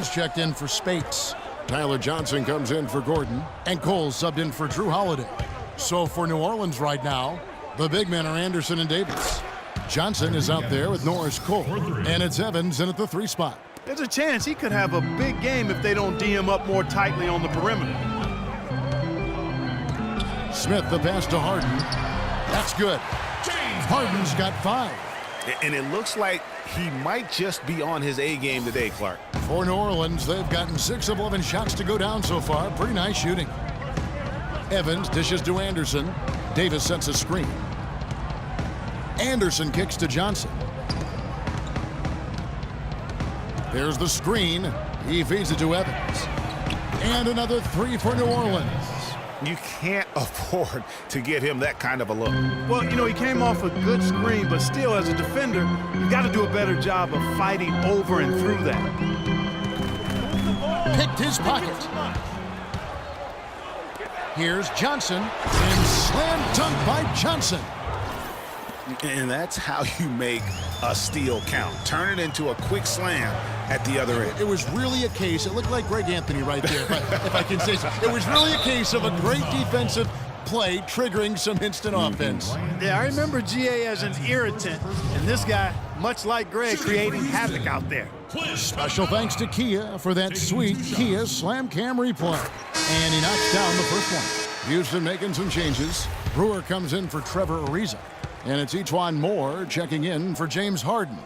He's checked in for Spates. Tyler Johnson comes in for Gordon. And Cole subbed in for Drew Holiday. So for New Orleans right now, the big men are Anderson and Davis. Johnson is out there with Norris Cole. And it's Evans in at the 3 spot. There's a chance he could have a big game if they don't D him up more tightly on the perimeter. Smith the pass to Harden. That's good. Harden's got 5. And it looks like he might just be on his A game today, Clark. For New Orleans, they've gotten 6 of 11 shots to go down so far. Pretty nice shooting. Evans dishes to Anderson. Davis sets a screen. Anderson kicks to Johnson. There's the screen. He feeds it to Evans. And another 3 for New Orleans. You can't afford to give him that kind of a look. Well, you know, he came off a good screen, but still, as a defender, you got to do a better job of fighting over and through that. Picked his pocket. Here's Johnson, and slam dunk by Johnson. And that's how you make a steal count. Turn it into a quick slam at the other end. It was really a case, it looked like Greg Anthony right there, if I can say so. It was really a case of a great defensive play triggering some instant offense. Yeah, I remember GA as an irritant, and this guy, much like Greg, creating havoc out there. Special thanks to Kia for that sweet Kia Slam Cam replay. And he knocks down the first one. Houston making some changes. Brewer comes in for Trevor Ariza. And it's E'Twaun Moore checking in for James Harden.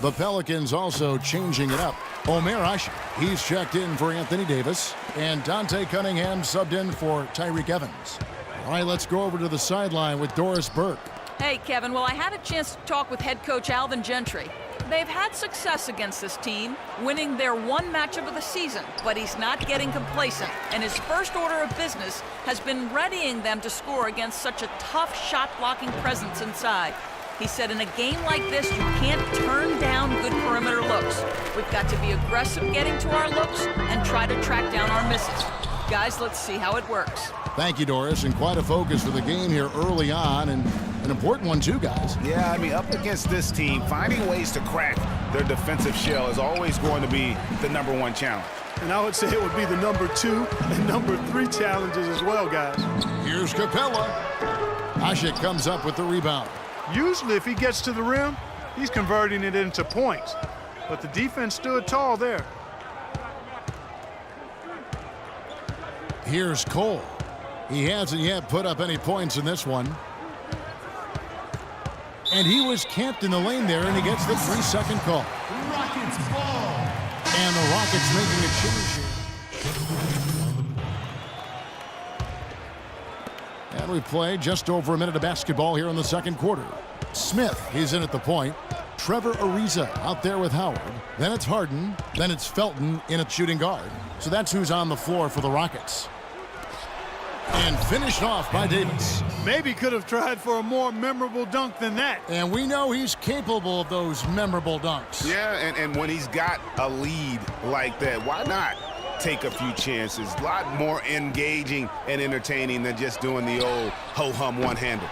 The Pelicans also changing it up. Omer Asher, he's checked in for Anthony Davis. And Dante Cunningham subbed in for Tyreek Evans. All right, let's go over to the sideline with Doris Burke. Hey, Kevin. Well, I had a chance to talk with head coach Alvin Gentry. They've had success against this team, winning their one matchup of the season, but he's not getting complacent, and his first order of business has been readying them to score against such a tough shot-blocking presence inside. He said in a game like this, you can't turn down good perimeter looks. We've got to be aggressive getting to our looks and try to track down our misses. Guys, let's see how it works. Thank you, Doris, and quite a focus for the game here early on, and an important one too, guys. Yeah, I mean, up against this team, finding ways to crack their defensive shell is always going to be the #1 challenge. And I would say it would be the #2 and #3 challenges as well, guys. Here's Capella. Asher comes up with the rebound. Usually, if he gets to the rim, he's converting it into points. But the defense stood tall there. Here's Cole. He hasn't yet put up any points in this one. And he was camped in the lane there, and he gets the 3-second call. Rockets ball. And the Rockets making a change here. And we play just over a minute of basketball here in the second quarter. Smith, he's in at the point. Trevor Ariza out there with Howard. Then it's Harden. Then it's Felton in at shooting guard. So that's who's on the floor for the Rockets. And finished off by Davis. Maybe could have tried for a more memorable dunk than that. And we know he's capable of those memorable dunks. Yeah, and when he's got a lead like that, why not take a few chances? A lot more engaging and entertaining than just doing the old ho-hum one-hander.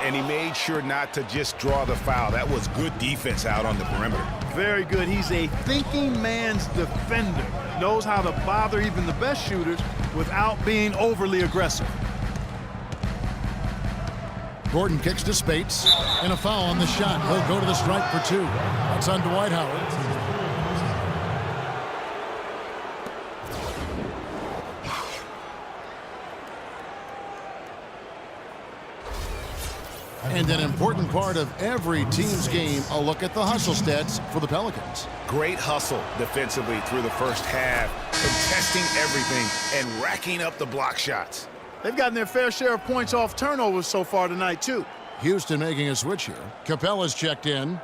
And he made sure not to just draw the foul. That was good defense out on the perimeter. Very good. He's a thinking man's defender. Knows how to bother even the best shooters without being overly aggressive. Gordon kicks to Spates, and a foul on the shot. He'll go to the stripe for 2. That's on Dwight Howard. And an important part of every team's game, a look at the hustle stats for the Pelicans. Great hustle defensively through the first half, contesting everything and racking up the block shots. They've gotten their fair share of points off turnovers so far tonight, too. Houston making a switch here. Capella's checked in.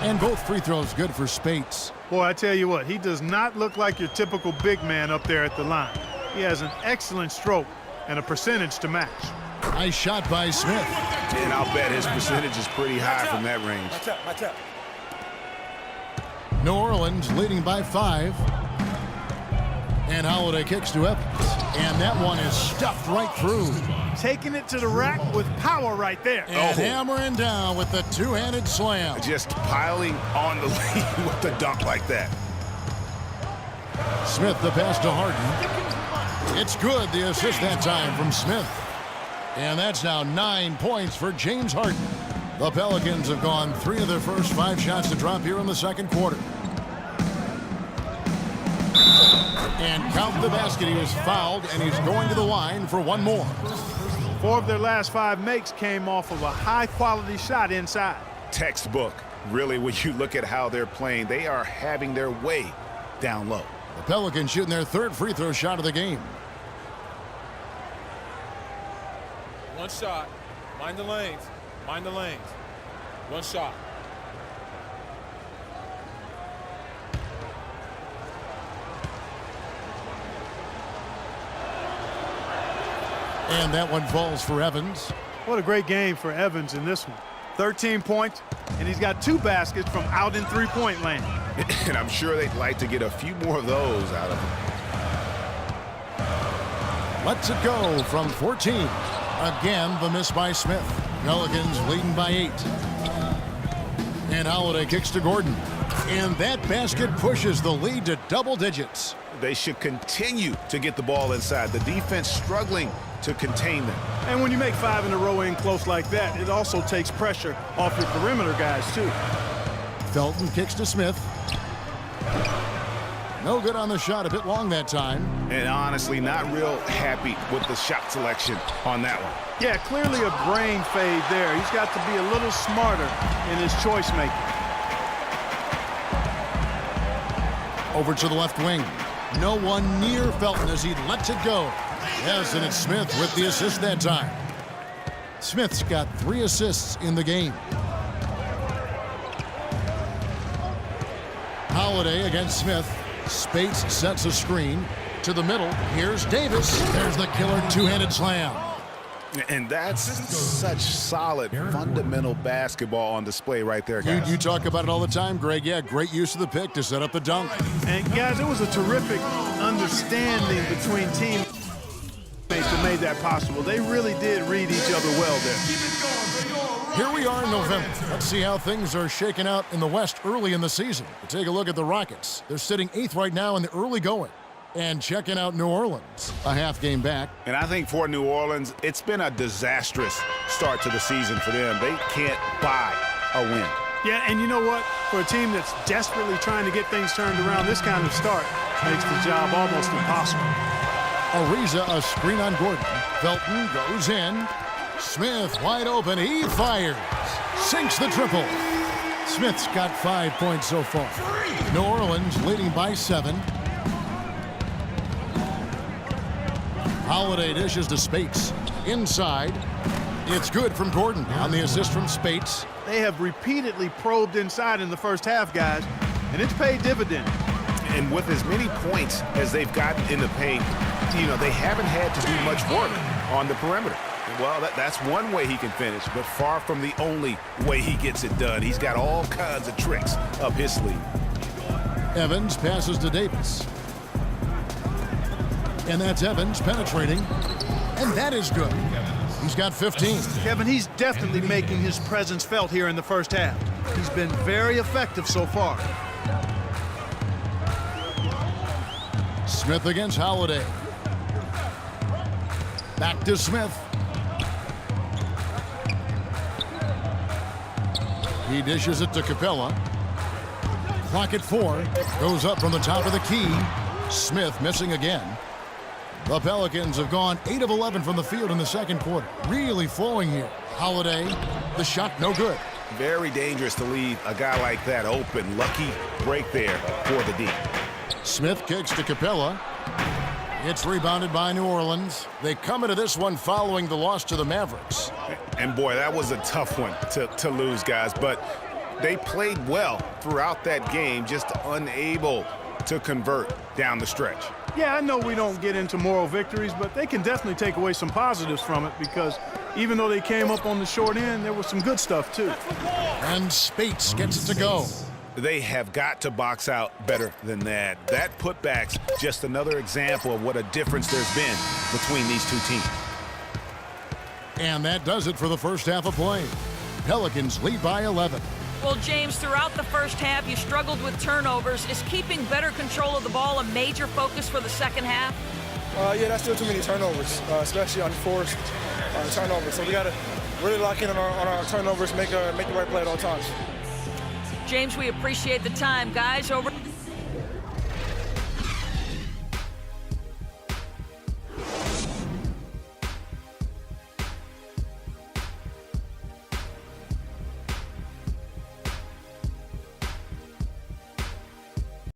And both free throws good for Spates. Boy, I tell you what, he does not look like your typical big man up there at the line. He has an excellent stroke and a percentage to match. Nice shot by Smith. And I'll bet his percentage is pretty high from that range. Watch out. New Orleans leading by 5. And Holiday kicks to Evans. And that one is stuffed right through. Taking it to the rack with power right there. And hammering down with the two-handed slam. Just piling on the lead with the dunk like that. Smith the pass to Harden. It's good, the assist that time from Smith. And that's now 9 points for James Harden. The Pelicans have gone 3 of their first 5 shots to drop here in the second quarter. And count the basket. He was fouled, and he's going to the line for one more. 4 of their last 5 makes came off of a high-quality shot inside. Textbook. Really, when you look at how they're playing, they are having their way down low. The Pelicans shooting their 3rd free throw shot of the game. One shot. Mind the lanes. Mind the lanes. One shot. And that one falls for Evans. What a great game for Evans in this one. 13 points, and he's got 2 baskets from out in three-point land. And I'm sure they'd like to get a few more of those out of him. Lets it go from 14. Again, the miss by Smith. Pelicans leading by 8. And Holiday kicks to Gordon. And that basket pushes the lead to double digits. They should continue to get the ball inside. The defense struggling to contain them. And when you make 5 in a row in close like that, it also takes pressure off your perimeter guys, too. Felton kicks to Smith. No good on the shot, a bit long that time. And honestly, not real happy with the shot selection on that one. Yeah, clearly a brain fade there. He's got to be a little smarter in his choice making. Over to the left wing. No one near Felton as he lets it go. Yes, and it's Smith with the assist that time. Smith's got 3 assists in the game. Holiday against Smith. Spates sets a screen. To the middle. Here's Davis. There's the killer two-handed slam. And that's such solid, fundamental basketball on display right there, guys. You talk about it all the time, Greg. Yeah, great use of the pick to set up the dunk. And, guys, it was a terrific understanding between teammates that made that possible. They really did read each other well there. Here we are in November. Let's see how things are shaking out in the West early in the season. Take a look at the Rockets. They're sitting 8th right now in the early going. And checking out New Orleans, a half game back. And I think for New Orleans, it's been a disastrous start to the season for them. They can't buy a win. Yeah, and you know what? For a team that's desperately trying to get things turned around, this kind of start makes the job almost impossible. Ariza, a screen on Gordon. Felton goes in. Smith wide open. He fires. Sinks the triple. Smith's got 5 points so far. New Orleans leading by 7. Holiday dishes to Spates. Inside. It's good from Gordon on the assist from Spates. They have repeatedly probed inside in the first half, guys, and it's paid dividends. And with as many points as they've gotten in the paint, you know, they haven't had to do much work on the perimeter. Well, that's one way he can finish, but far from the only way he gets it done. He's got all kinds of tricks up his sleeve. Evans passes to Davis. And that's Evans penetrating. And that is good. He's got 15. Kevin, he's definitely making his presence felt here in the first half. He's been very effective so far. Smith against Holiday. Back to Smith. He dishes it to Capella. Clock at 4. Goes up from the top of the key. Smith missing again. The Pelicans have gone 8 of 11 from the field in the second quarter. Really flowing here. Holiday, the shot no good. Very dangerous to leave a guy like that open. Lucky break there for the D. Smith kicks to Capella. It's rebounded by New Orleans. They come into this one following the loss to the Mavericks. And boy, that was a tough one to lose, guys. But they played well throughout that game, just unable to convert down the stretch. Yeah, I know we don't get into moral victories, but they can definitely take away some positives from it because even though they came up on the short end, there was some good stuff too. And Spates gets it to go. They have got to box out better than that. That putback's just another example of what a difference there's been between these two teams. And that does it for the first half of play. Pelicans lead by 11. Well, James, throughout the first half, you struggled with turnovers. Is keeping better control of the ball a major focus for the second half? Yeah, that's still too many turnovers, especially on forced turnovers. So we got to really lock in on our turnovers, make the right play at all times. James, we appreciate the time. Guys, over.